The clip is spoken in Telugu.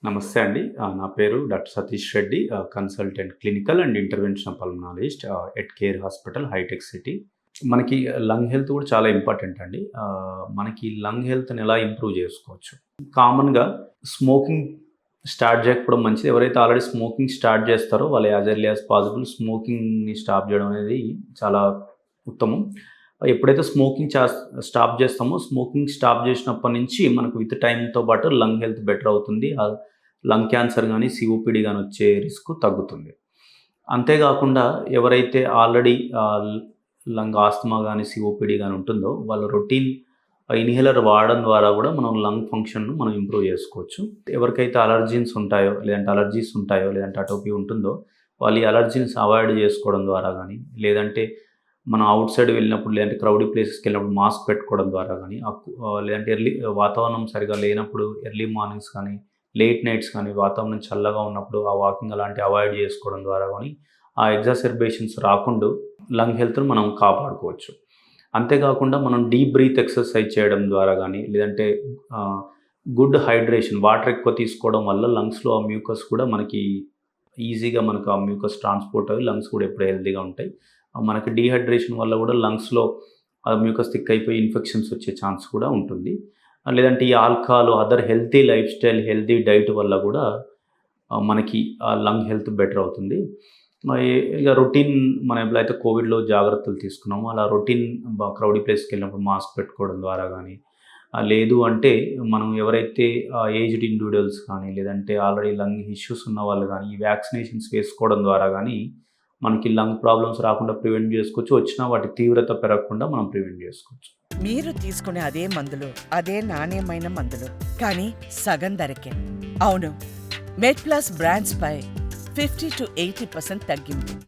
నమస్తే అండి. నా పేరు doctor Satish Reddy. Consultant clinical and interventional pulmonologist at Care hospital హైటెక్ సిటీ. మనకి లంగ్ హెల్త్ కూడా చాలా ఇంపార్టెంట్ అండి. మనకి లంగ్ హెల్త్‌ని ఎలా ఇంప్రూవ్ చేసుకోవచ్చు? కామన్‌గా స్మోకింగ్ స్టార్ట్ చేయకపోవడం మంచిది. ఎవరైతే ఆల్రెడీ స్మోకింగ్ స్టార్ట్ చేస్తారో వాళ్ళు యాస్ ఎర్లీ యాస్ పాసిబుల్ స్మోకింగ్‌ని స్టాప్ చేయడం అనేది చాలా ఉత్తమం. ఎప్పుడైతే స్టాప్ చేస్తామో, స్మోకింగ్ స్టాప్ చేసినప్పటి నుంచి మనకు విత్ టైమ్‌తో పాటు లంగ్ హెల్త్ బెటర్ అవుతుంది. లంగ్ క్యాన్సర్ గానీ, సీఓపీడీ గానీ వచ్చే రిస్క్ తగ్గుతుంది. అంతేగాకుండా ఎవరైతే ఆల్రెడీ లంగ్ ఆస్తమా గానీ, సీఓపీడీ గానీ ఉంటుందో వాళ్ళు రొటీన్ ఇన్హేలర్ వాడడం ద్వారా కూడా మనం లంగ్ ఫంక్షన్‌ను మనం ఇంప్రూవ్ చేసుకోవచ్చు. ఎవరికైతే అలర్జీస్ ఉంటాయో, లేదంటే అటోపీ ఉంటుందో వాళ్ళు ఈ అలర్జీస్ అవాయిడ్ చేసుకోవడం ద్వారా గానీ, లేదంటే మనం ఔట్ సైడ్ వెళ్ళినప్పుడు, లేదంటే క్రౌడీ ప్లేసెస్‌కి వెళ్ళినప్పుడు మాస్క్ పెట్టుకోవడం ద్వారా గానీ, లేదంటే వాతావరణం సరిగ్గా లేనప్పుడు ఎర్లీ మార్నింగ్స్ కానీ, లేట్ నైట్స్ కానీ, వాతావరణం చల్లగా ఉన్నప్పుడు ఆ వాకింగ్ అలాంటివి అవాయిడ్ చేసుకోవడం ద్వారా గానీ, ఆ ఎగ్జాసర్బేషన్స్ రాకుండా లంగ్ హెల్త్‌ను మనం కాపాడుకోవచ్చు. అంతేకాకుండా మనం డీప్ బ్రీత్ ఎక్సర్సైజ్ చేయడం ద్వారా గానీ, లేదంటే గుడ్ హైడ్రేషన్ వాటర్ ఎక్కువ తీసుకోవడం వల్ల లంగ్స్‌లో ఆ మ్యూకస్ కూడా మనకి ఈజీగా మనకు ఆ మ్యూకస్ ట్రాన్స్‌పోర్ట్ అయ్యి లంగ్స్ కూడా ఎప్పుడు హెల్తీగా ఉంటాయి. మనకి డీహైడ్రేషన్ వల్ల కూడా లంగ్స్‌లో ఆ మ్యూకస్ థిక్ అయిపోయి ఇన్ఫెక్షన్స్ వచ్చే ఛాన్స్ కూడా ఉంటుంది. లేదంటే ఈ alcohol, other healthy life style, healthy diet వల్ల కూడా మనకి లంగ్ హెల్త్ బెటర్ అవుతుంది. మరి ఇక రొటీన్ మనం ఎప్పుడైతే కోవిడ్‌లో జాగ్రత్తలు తీసుకున్నామో, అలా రొటీన్ క్రౌడీ ప్లేస్‌కి వెళ్ళినప్పుడు మాస్క్ పెట్టుకోవడం ద్వారా గానీ, లేదు అంటే మనం ఎవరైతే ఏజ్డ్ ఇండివిడ్యువల్స్ కానీ, లేదంటే ఆల్రెడీ లంగ్ ఇష్యూస్ ఉన్న వాళ్ళు గానీ, ఈ వ్యాక్సినేషన్స్ వేసుకోవడం ద్వారా గానీ మనకి లంగ్ ప్రాబ్లమ్స్ రాకుండా ప్రివెంట్ చేసుకోవచ్చు. వచ్చినా వాటి తీవ్రత పెరగకుండా మనం ప్రివెంట్ చేసుకోవచ్చు. మీరు తీసుకునే అదే మందులు, అదే నాణ్యమైన మందులు, కానీ సగం ధరకే. అవును, మెడ్ ప్లస్ బ్రాండ్స్ పై 50-80% తగ్గింపు.